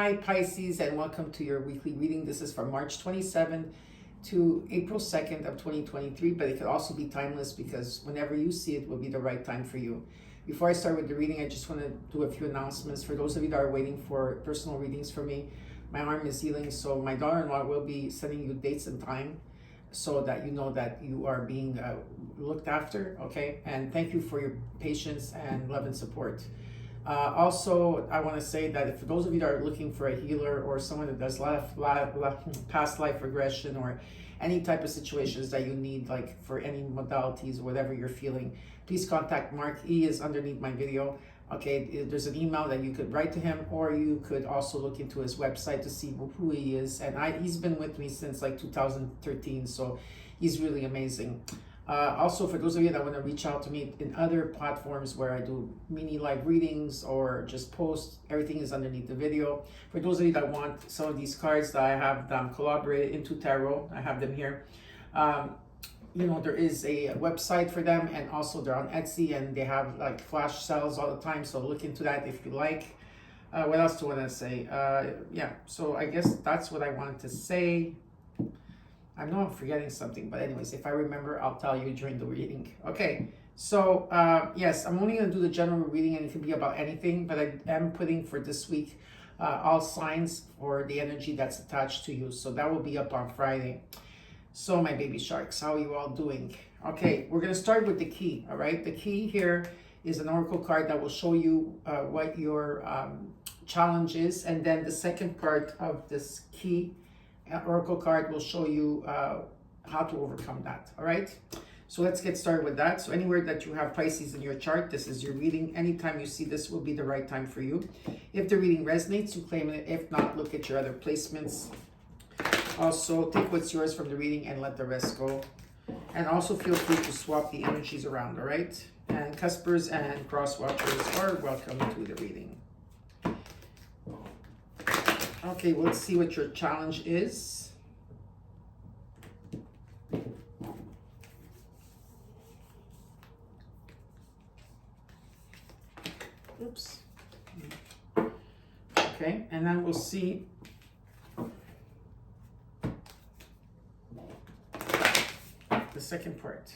Hi Pisces, and welcome to your weekly reading. This is from March 27th to April 2nd of 2023, but it could also be timeless because whenever you see it will be the right time for you. Before I start with the reading, I just want to do a few announcements. For those of you that are waiting for personal readings from me, my arm is healing, so my daughter-in-law will be sending you dates and time so that you know that you are being looked after, okay? And thank you for your patience and love and support. Also, I want to say that for those of you that are looking for a healer or someone that does past life regression or any type of situations that you need, like for any modalities or whatever you're feeling, please contact Mark. He is underneath my video. Okay, there's an email that you could write to him, or you could also look into his website to see who he is. And he's been with me since like 2013, so he's really amazing. Also, for those of you that want to reach out to me in other platforms where I do mini live readings or just post, everything is underneath the video. For those of you that want some of these cards that I have them collaborated into tarot, I have them here. You know, there is a website for them, and also they're on Etsy, and they have like flash sales all the time, so look into that if you like. What else do I want to say? Yeah, so I guess that's what I wanted to say. I know I'm forgetting something, but anyways, if I remember, I'll tell you during the reading. Okay, so yes, I'm only going to do the general reading, and it can be about anything, but I am putting for this week all signs for the energy that's attached to you. So that will be up on Friday. So my baby sharks, how are you all doing? Okay, we're going to start with the key, all right? The key here is an oracle card that will show you what your challenge is, and then the second part of this key oracle card will show you how to overcome that. All right, so let's get started with that. So anywhere that you have Pisces in your chart, this is your reading. Anytime you see this will be the right time for you. If the reading resonates, you claim it. If not, look at your other placements. Also, take what's yours from the reading and let the rest go. And also feel free to swap the energies around. All right, and cuspers and cross watchers are welcome to the reading. Okay, well, let's see what your challenge is. Oops. Okay, and then we'll see the second part.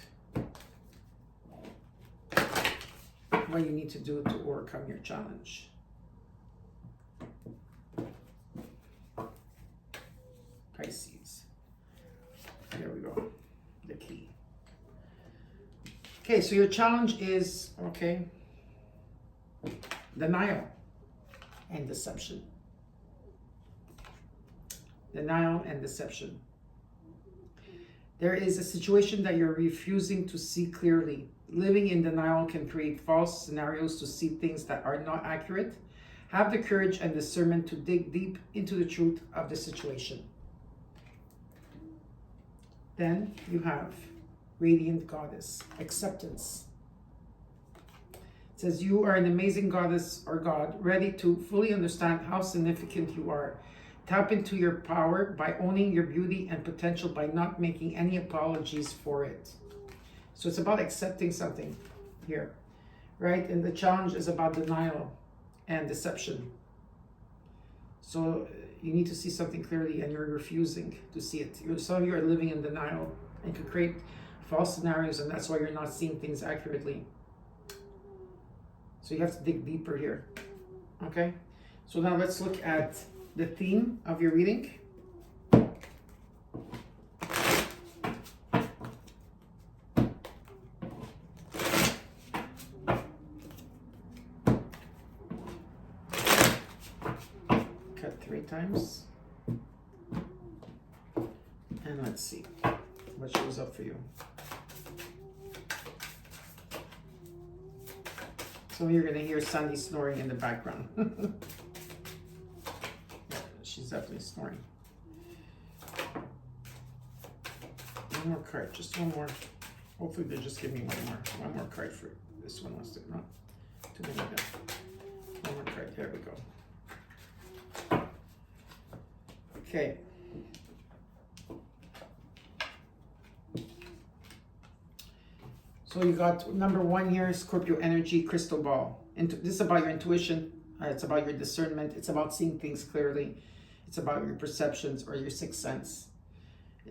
What you need to do to overcome your challenge. Pisces. Here we go. The key. Okay, so your challenge is, okay, denial and deception. Denial and deception. There is a situation that you're refusing to see clearly. Living in denial can create false scenarios to see things that are not accurate. Have the courage and discernment to dig deep into the truth of the situation. Then you have Radiant Goddess, acceptance. It says you are an amazing goddess or god, ready to fully understand how significant you are. Tap into your power by owning your beauty and potential by not making any apologies for it. So it's about accepting something here, right? And the challenge is about denial and deception. So you need to see something clearly and you're refusing to see it. Some of you are living in denial and could create false scenarios, and that's why you're not seeing things accurately. So you have to dig deeper here. Okay? So now let's look at the theme of your reading. Cut 3 times. And let's see what shows up for you. So you're going to hear Sandy snoring in the background. Yeah, she's definitely snoring. One more card, just one more. Hopefully they just give me one more card for this one. Wants to not too many of them. One more card. There we go. Okay. So you got number 1 here, Scorpio energy, crystal ball. This is about your intuition, It's about your discernment. It's about seeing things clearly. It's about your perceptions or your sixth sense.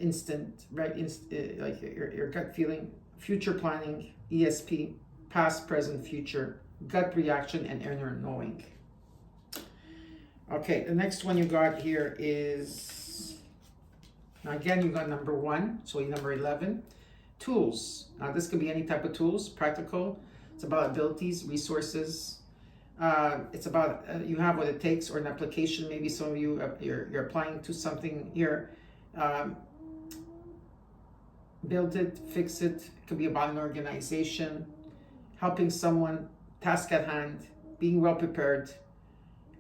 Instant, right? Like your gut feeling. Future planning, ESP, past, present, future, gut reaction, and inner knowing. Okay, the next one you got here is, now again, you got number 1, so number 11. Tools. Now this can be any type of tools, practical. It's about abilities, resources. It's about you have what it takes, or an application. Maybe some of you you're applying to something here. Build it, fix it. It could be about an organization, helping someone, task at hand, being well prepared,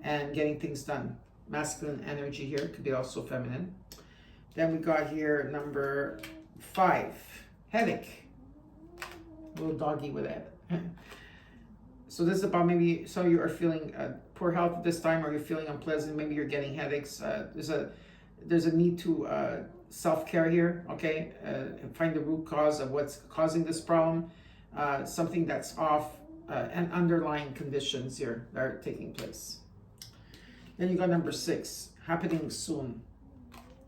and getting things done. Masculine energy here, could be also feminine. Then we got here number 5, headache. Little doggy with it. So this is about, maybe some of you are feeling poor health at this time, or you're feeling unpleasant. Maybe you're getting headaches. There's a need to self-care here, okay? Find the root cause of what's causing this problem. Something that's off, and underlying conditions here that are taking place. Then you got number 6, happening soon.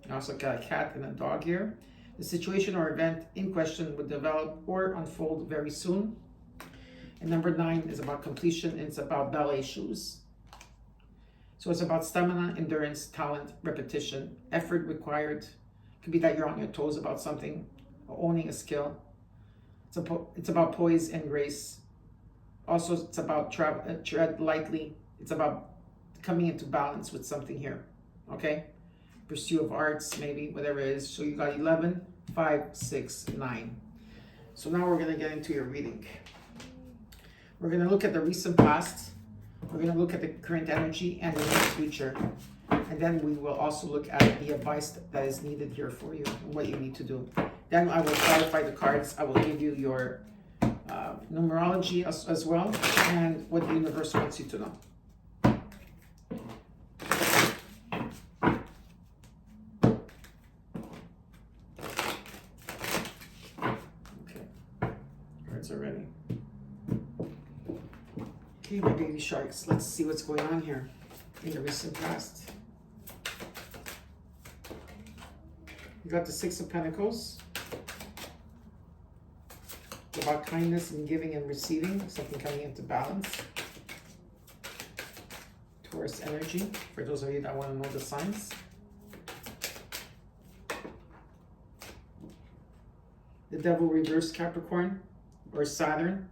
You also got a cat and a dog here. The situation or event in question would develop or unfold very soon. And number 9 is about completion, and it's about ballet shoes. So it's about stamina, endurance, talent, repetition, effort required. Could be that you're on your toes about something, or owning a skill. It's about poise and grace. Also, it's about tread lightly. It's about coming into balance with something here, okay? Pursuit of arts, maybe, whatever it is. So you got 11, 5, 6, 9. So now we're gonna get into your reading. We're gonna look at the recent past. We're gonna look at the current energy and the near future. And then we will also look at the advice that is needed here for you and what you need to do. Then I will clarify the cards. I will give you your numerology as well, and what the universe wants you to know. Okay, cards are ready. Okay, my baby sharks, let's see what's going on here in the recent past. You got the 6 of Pentacles. It's about kindness and giving and receiving, something coming into balance. Taurus energy, for those of you that want to know the signs. The Devil reversed, Capricorn, or Saturn.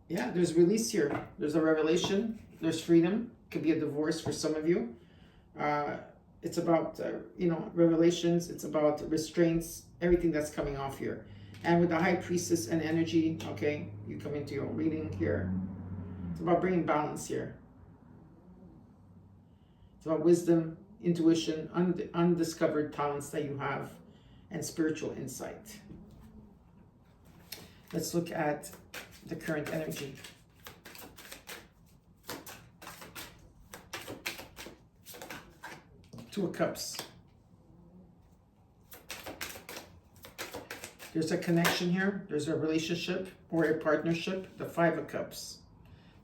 Yeah, there's release here. There's a revelation. There's freedom. Could be a divorce for some of you. It's about, revelations. It's about restraints, everything that's coming off here. And with the High Priestess and energy, okay, you come into your reading here. It's about bringing balance here. It's about wisdom, intuition, undiscovered talents that you have, and spiritual insight. Let's look at the current energy. Two of Cups. There's a connection here. There's a relationship or a partnership. The 5 of Cups.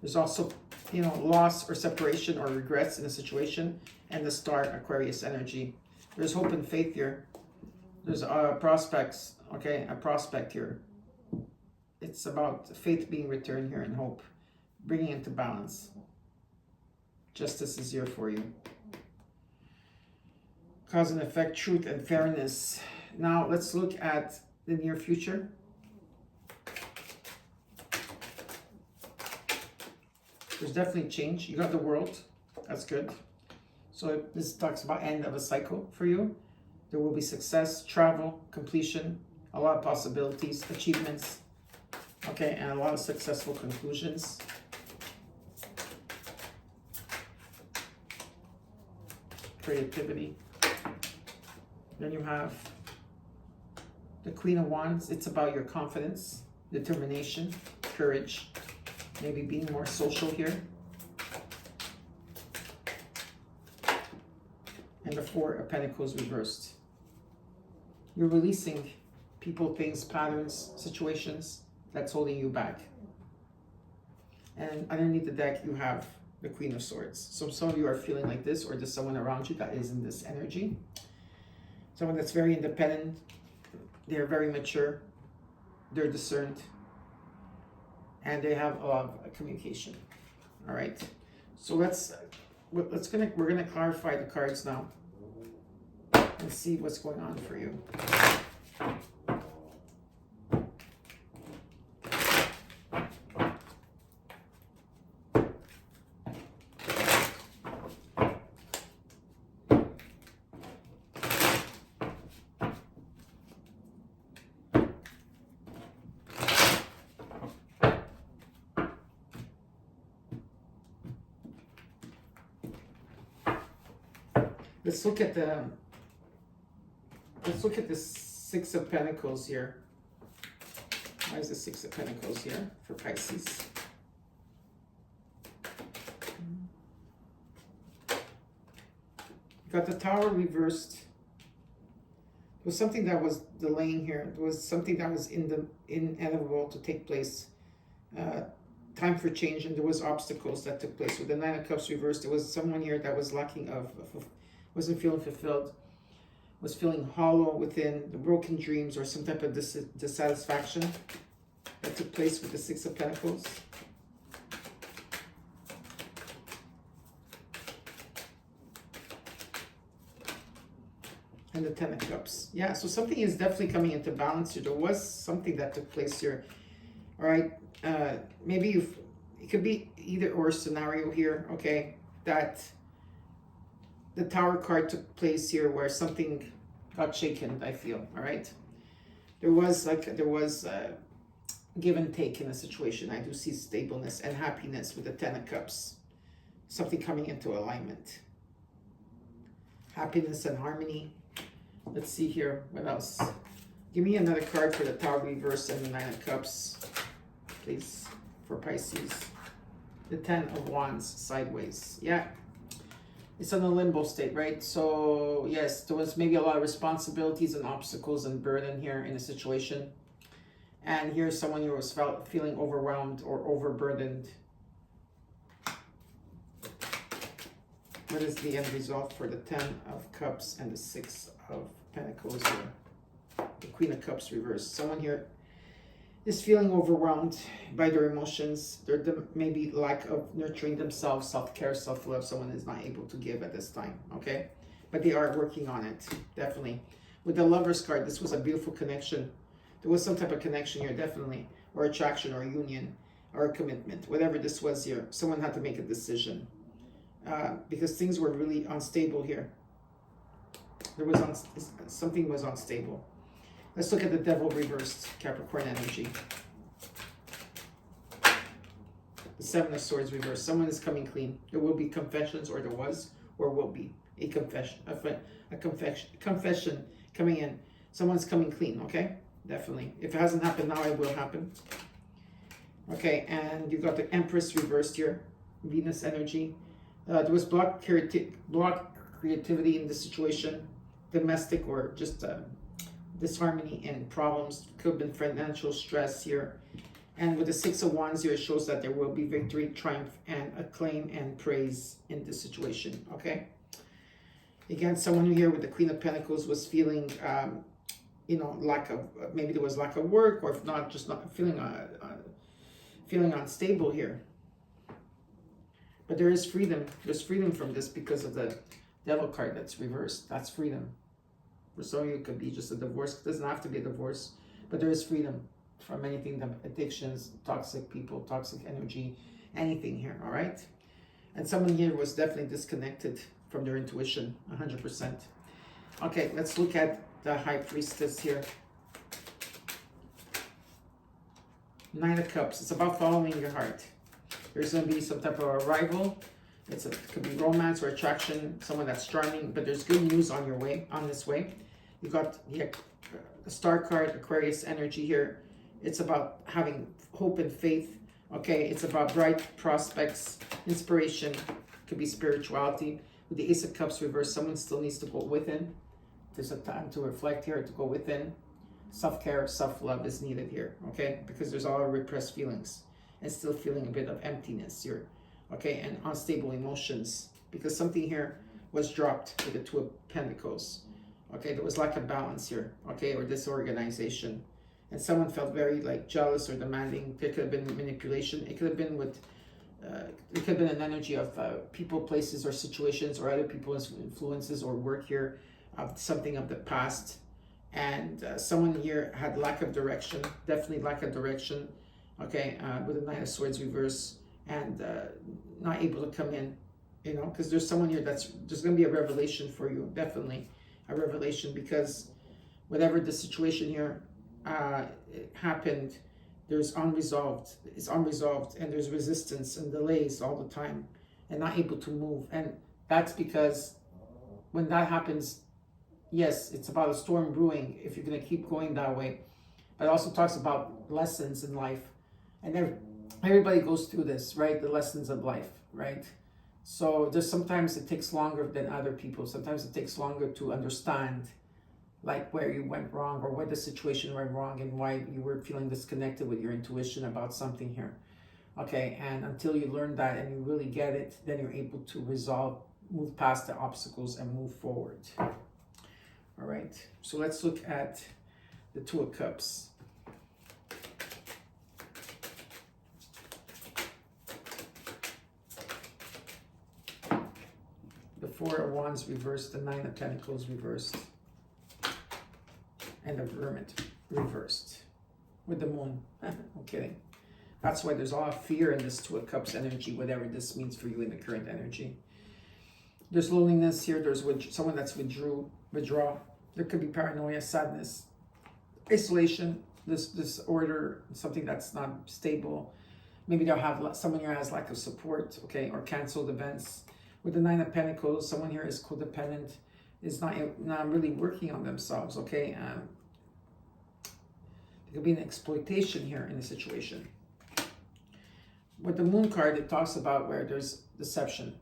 There's also, loss or separation or regrets in a situation. And the Star, Aquarius energy. There's hope and faith here. There's prospects. Okay, a prospect here. It's about faith being returned here and hope. Bringing into balance. Justice is here for you. Cause and effect, truth and fairness. Now let's look at the near future. There's definitely change. You got the World. That's good. So this talks about end of a cycle for you. There will be success, travel, completion, a lot of possibilities, achievements. Okay, and a lot of successful conclusions. Creativity. Then you have the Queen of Wands. It's about your confidence, determination, courage, maybe being more social here. And the 4 of Pentacles reversed. You're releasing people, things, patterns, situations that's holding you back. And underneath the deck, you have the Queen of Swords. So some of you are feeling like this, or there's someone around you that is in this energy. Someone that's very independent. They're very mature. They're discerned. And they have a lot of communication. All right. So we're gonna clarify the cards now and see what's going on for you. Let's look at the Six of Pentacles here. Why is the Six of Pentacles here for Pisces? Got the Tower reversed. There was something that was delaying here. There was something that was inevitable to take place. Time for change, and there was obstacles that took place. With the Nine of Cups reversed, there was someone here that was lacking wasn't feeling fulfilled, was feeling hollow within, the broken dreams, or some type of dissatisfaction that took place with the Six of Pentacles. And the Ten of Cups. Yeah, so something is definitely coming into balance here. There was something that took place here. All right, maybe it could be either or scenario here, okay, that the Tower card took place here where something got shaken, I feel, all right? There was give and take in the situation. I do see stableness and happiness with the Ten of Cups. Something coming into alignment. Happiness and harmony. Let's see here, what else? Give me another card for the Tower reverse and the Nine of Cups, please, for Pisces. The Ten of Wands sideways, yeah. It's in a limbo state, right? So yes, there was maybe a lot of responsibilities and obstacles and burden here in a situation. And here's someone who was feeling overwhelmed or overburdened. What is the end result for the Ten of Cups and the Six of Pentacles here? The Queen of Cups reversed. Someone here is feeling overwhelmed by their emotions. There may be lack of nurturing themselves, self-care, self-love. Someone is not able to give at this time, okay? But they are working on it, definitely. With the Lovers card, this was a beautiful connection. There was some type of connection here, definitely, or attraction, or union, or a commitment. Whatever this was here, someone had to make a decision because things were really unstable here. There was something was unstable. Let's look at the Devil reversed, Capricorn energy. The Seven of Swords reversed. Someone is coming clean. There will be confessions, or there was, or will be a confession coming in. Someone's coming clean, okay? Definitely. If it hasn't happened now, it will happen. Okay, and you got the Empress reversed here, Venus energy. There was blocked creativity in the situation, domestic or just disharmony and problems. Could have been financial stress here. And with the Six of Wands here, it shows that there will be victory, triumph, and acclaim and praise in this situation, okay? Again, someone here with the Queen of Pentacles was feeling, you know, maybe there was lack of work, or if not, just not feeling unstable here. But there is freedom. There's freedom from this because of the Devil card that's reversed. That's freedom. For some of you, it could be just a divorce. It doesn't have to be a divorce, but there is freedom from anything, the addictions, toxic people, toxic energy, anything here, all right? And someone here was definitely disconnected from their intuition, 100%. Okay, let's look at the High Priestess here. Nine of Cups. It's about following your heart. There's going to be some type of arrival. It could be romance or attraction, someone that's charming, but there's good news on your way, on this way. You got the Star card, Aquarius energy here. It's about having hope and faith. Okay, it's about bright prospects, inspiration, could be spirituality. With the Ace of Cups reversed, someone still needs to go within. There's a time to reflect here, to go within. Self-care, self-love is needed here, okay? Because there's all repressed feelings. and still feeling a bit of emptiness here, okay, and unstable emotions, because something here was dropped with the Two of Pentacles, okay. There was lack of balance here, okay, or disorganization, and someone felt very like jealous or demanding. There could have been manipulation. It could have been with it could have been an energy of people, places, or situations, or other people's influences or work here, of something of the past. And someone here had lack of direction, definitely lack of direction, okay, with the Knight of Swords reverse, and not able to come in, you know, because there's someone here there's going to be a revelation for you, definitely a revelation, because whatever the situation here happened, it's unresolved, and there's resistance and delays all the time, and not able to move. And that's because when that happens, yes, it's about a storm brewing if you're going to keep going that way. But it also talks about lessons in life. And everybody goes through this, right? The lessons of life, right? So there's sometimes it takes longer than other people. Sometimes it takes longer to understand, like where you went wrong or where the situation went wrong and why you were feeling disconnected with your intuition about something here. Okay, and until you learn that and you really get it, then you're able to resolve, move past the obstacles and move forward. All right, so let's look at the Two of Cups. The Four of Wands reversed, the Nine of Pentacles reversed, and the Hermit reversed with the Moon. I'm kidding. That's why there's a lot of fear in this Two of Cups energy, whatever this means for you in the current energy. There's loneliness here. There's someone that's withdraw. There could be paranoia, sadness, isolation, disorder, something that's not stable. Maybe they'll have someone here has lack of support, okay, or canceled events. With the Nine of Pentacles, someone here is codependent, is not really working on themselves, okay. There could be an exploitation here in the situation. With the Moon card, it talks about where there's deception.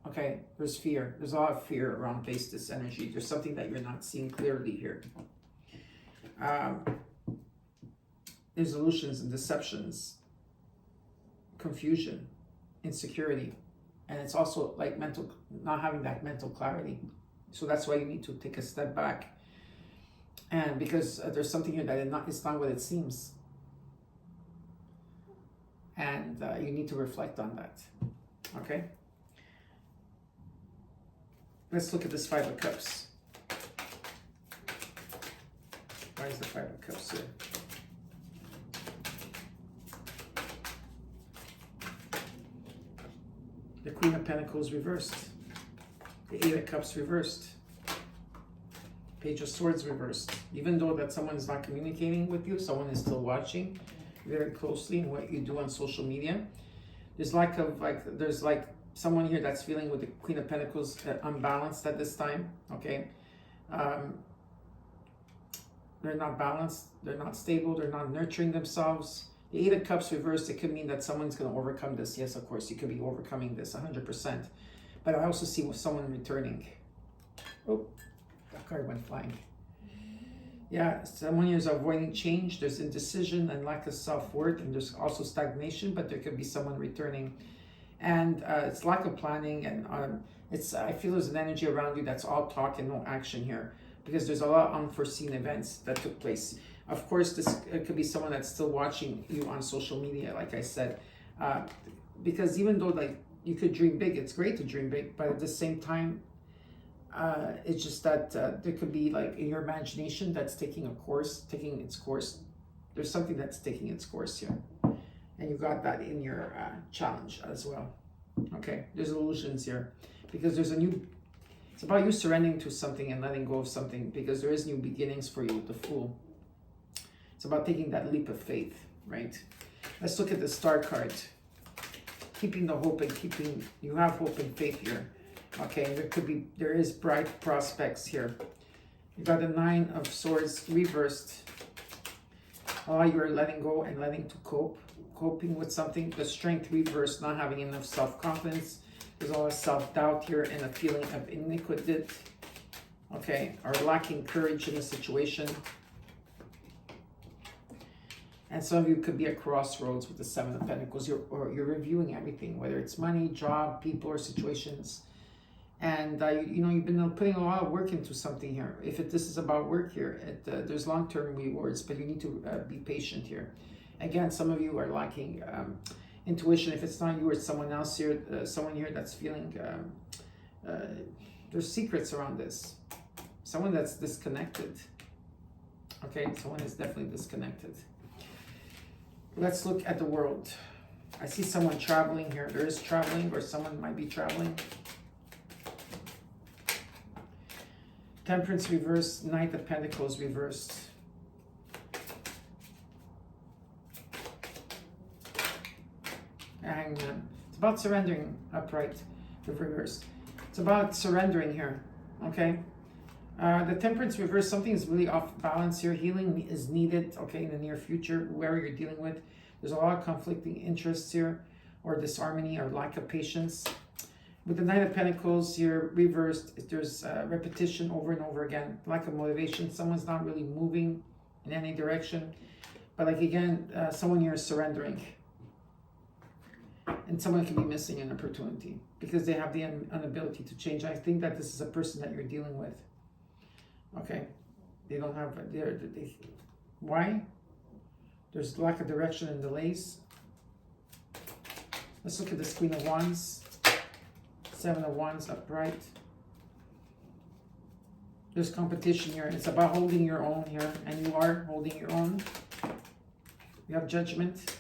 Okay, there's fear. There's a lot of fear around this energy. There's something that you're not seeing clearly here. There's illusions and deceptions, confusion, insecurity, and it's also like not having that mental clarity. So that's why you need to take a step back, and because there's something here that it's not what it seems, and you need to reflect on that. Okay. Let's look at this Five of Cups. Why is the Five of Cups here? The Queen of Pentacles reversed. The Eight of Cups reversed. Page of Swords reversed. Even though that someone is not communicating with you, someone is still watching very closely in what you do on social media. There's there's someone here that's feeling with the Queen of Pentacles unbalanced at this time, okay? They're not balanced, they're not stable, they're not nurturing themselves. The Eight of Cups reversed, it could mean that someone's going to overcome this. Yes, of course, you could be overcoming this 100%. But I also see someone returning. Oh, that card went flying. Yeah, someone here is avoiding change. There's indecision and lack of self-worth, and there's also stagnation, but there could be someone returning. And it's lack of planning, and I feel there's an energy around you that's all talk and no action here, because there's a lot of unforeseen events that took place. Of course, it could be someone that's still watching you on social media, like I said, because even though you could dream big, it's great to dream big, but at the same time, it's just that there could be in your imagination that's taking its course. There's something that's taking its course here. And you got that in your challenge as well. Okay, there's illusions here. Because it's about you surrendering to something and letting go of something, because there is new beginnings for you, the Fool. It's about taking that leap of faith, right? Let's look at the Star card. Keeping the hope and you have hope and faith here. Okay, and there is bright prospects here. You got the Nine of Swords reversed. You're letting go and letting to coping with something. The Strength reversed, not having enough self-confidence. There's always self-doubt here and a feeling of iniquity. Okay, or lacking courage in a situation. And some of you could be at crossroads with the Seven of Pentacles. You're reviewing everything, whether it's money, job, people, or situations. And you've been putting a lot of work into something here. If this is about work here, there's long-term rewards, but you need to be patient here. Again, some of you are lacking intuition. If it's not you, it's someone else here. Someone here that's feeling there's secrets around this. Someone that's disconnected. Okay, someone is definitely disconnected. Let's look at the world. I see someone traveling here. There is traveling, or someone might be traveling. Temperance reversed, Knight of Pentacles reversed. Hangman. It's about surrendering, upright, the reverse. It's about surrendering here, okay? The Temperance reverse, something is really off balance here. Healing is needed, okay, in the near future, whoever you're dealing with. There's a lot of conflicting interests here, or disharmony, or lack of patience. With the Knight of Pentacles here reversed, there's repetition over and over again, lack of motivation. Someone's not really moving in any direction. But like again, someone here is surrendering. And someone can be missing an opportunity because they have the inability to change. I think that this is a person that you're dealing with. Okay, they don't have, why? There's lack of direction and delays. Let's look at this Queen of Wands. Seven of Wands upright. There's competition here. It's about holding your own here, and you are holding your own. You have judgment.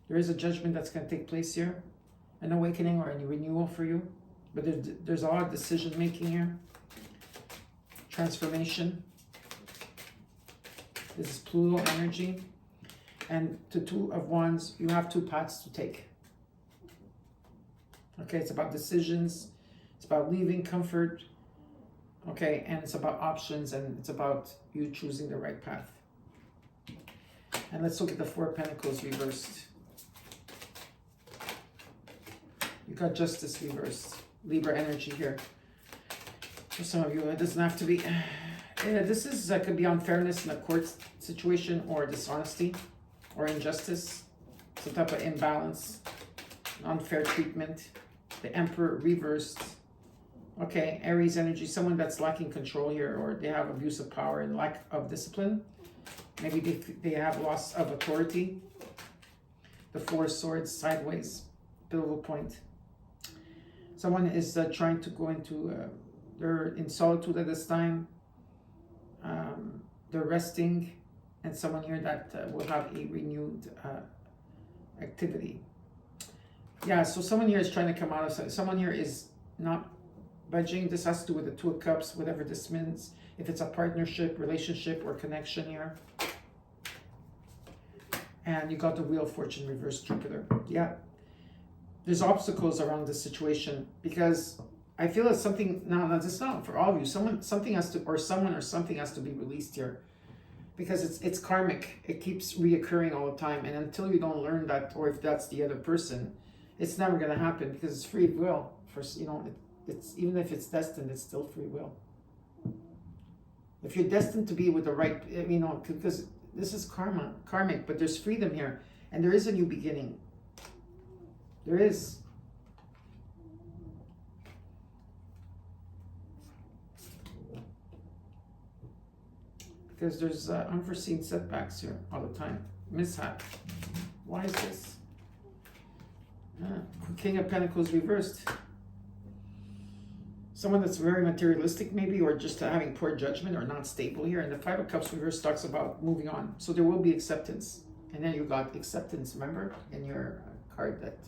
There is a judgment that's going to take place here. An awakening or a renewal for you. But there's a lot of decision making here. Transformation. This is Pluto energy. And to Two of Wands, you have two paths to take. Okay, it's about decisions. It's about leaving comfort. Okay, and it's about options, and it's about you choosing the right path. And let's look at the Four of Pentacles reversed. You got Justice reversed. Libra energy here. For some of you, it doesn't have to be. This is could be unfairness in a court situation, or dishonesty, or injustice, some type of imbalance, unfair treatment. The Emperor reversed. Okay, Aries energy, someone that's lacking control here, or they have abuse of power and lack of discipline. Maybe they have loss of authority. The Four of Swords sideways, pivotal point. Someone is trying to go into, they're in solitude at this time. They're resting, and someone here that will have a renewed activity. Yeah, so someone here is trying to come out of, someone here is not budging. This has to do with the Two of Cups, whatever this means. If it's a partnership, relationship, or connection here. And you got the Wheel of Fortune reversed, Jupiter. Yeah. There's obstacles around this situation because I feel that something, no, it's not for all of you. Something has to, or someone or something has to be released here. Because it's karmic. It keeps reoccurring all the time. And until you don't learn that, or if that's the other person, it's never going to happen because it's free will. It's even if it's destined, it's still free will. If you're destined to be with the right, because this is karmic, but there's freedom here. And there is a new beginning. There is. Because there's unforeseen setbacks here all the time. Mishap. Why is this? King of Pentacles reversed. Someone that's very materialistic maybe, or just having poor judgment or not stable here. And the Five of Cups reversed talks about moving on. So there will be acceptance. And then you got acceptance, remember, in your card that.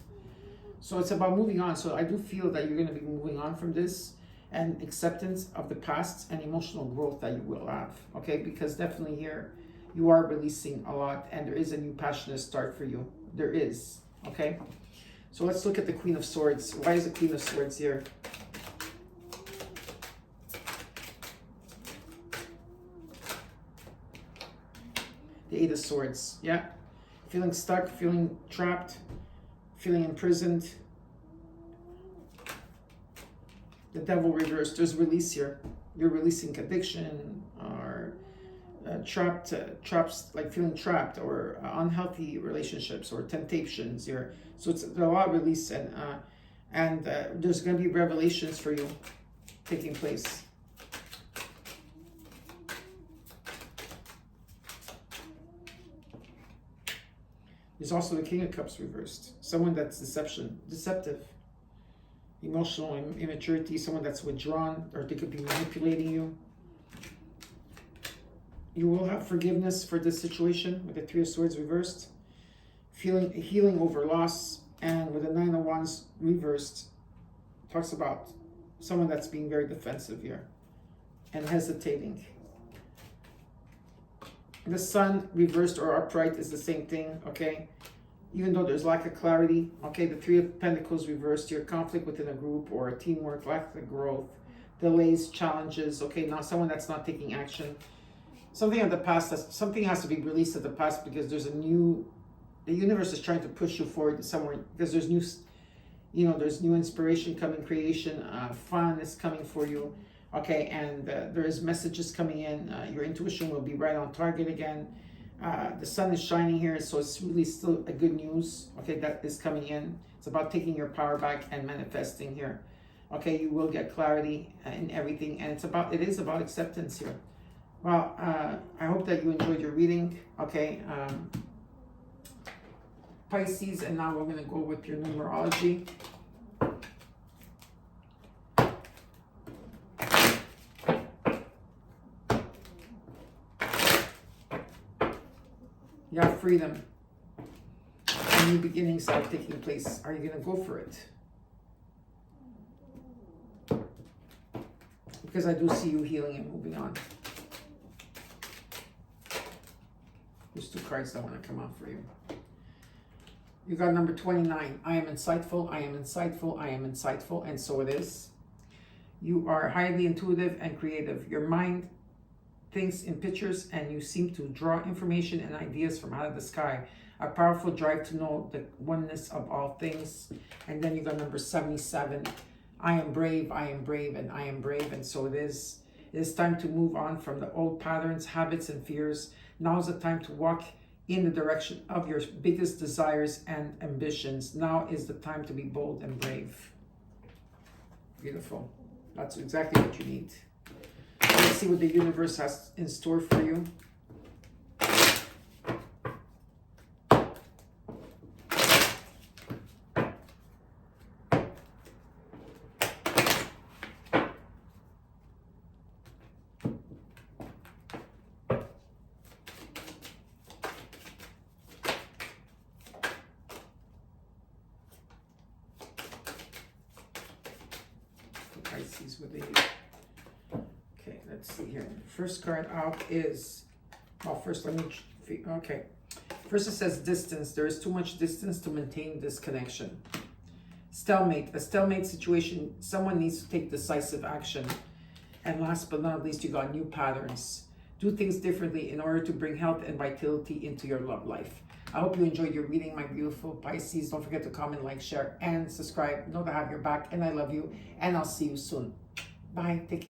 So it's about moving on. So I do feel that you're going to be moving on from this, and acceptance of the past and emotional growth that you will have. Okay, because definitely here you are releasing a lot, and there is a new passionate start for you. There is. Okay. So let's look at the Queen of Swords. Why is the Queen of Swords here? The Eight of Swords. Yeah. Feeling stuck, feeling trapped, feeling imprisoned. The Devil reversed. There's release here. You're releasing addiction, or traps, like feeling trapped, or unhealthy relationships or temptations. So it's a lot of release, and there's going to be revelations for you taking place. There's also the King of Cups reversed. Someone that's deceptive, emotional immaturity, someone that's withdrawn, or they could be manipulating you. You will have forgiveness for this situation with the Three of Swords reversed. Healing over loss, and with the Nine of Wands reversed, talks about someone that's being very defensive here and hesitating. The Sun reversed or upright is the same thing, okay? Even though there's lack of clarity, okay? The Three of Pentacles reversed, your conflict within a group or a teamwork, lack of growth, delays, challenges, okay? Now someone that's not taking action. Something of the past, something has to be released of the past, because there's the universe is trying to push you forward somewhere, because there's there's new inspiration coming, creation, fun is coming for you. Okay, and there is messages coming in. Your intuition will be right on target again. The sun is shining here, so it's really still a good news. Okay, that is coming in. It's about taking your power back and manifesting here. Okay, you will get clarity in everything, and it is about acceptance here. Well, I hope that you enjoyed your reading. Okay, Pisces, and now we're going to go with your numerology. You have freedom. New beginnings are taking place. Are you going to go for it? Because I do see you healing and moving on. There's two cards that want to come out for you. You got number 29. I am insightful, I am insightful, I am insightful, and so it is. You are highly intuitive and creative. Your mind thinks in pictures, and you seem to draw information and ideas from out of the sky. A powerful drive to know the oneness of all things. And then you got number 77. I am brave, and I am brave, and so it is. It is time to move on from the old patterns, habits, and fears. Now is the time to walk in the direction of your biggest desires and ambitions. Now is the time to be bold and brave. Beautiful. That's exactly what you need. Let's see what the universe has in store for you. Pisces with the... Okay, let's see here. First card out is... Well, first let me... Okay. First it says distance. There is too much distance to maintain this connection. Stalemate. A stalemate situation. Someone needs to take decisive action. And last but not least, you got new patterns. Do things differently in order to bring health and vitality into your love life. I hope you enjoyed your reading, my beautiful Pisces. Don't forget to comment, like, share, and subscribe. Know that I have your back, and I love you. And I'll see you soon. Bye. Take care.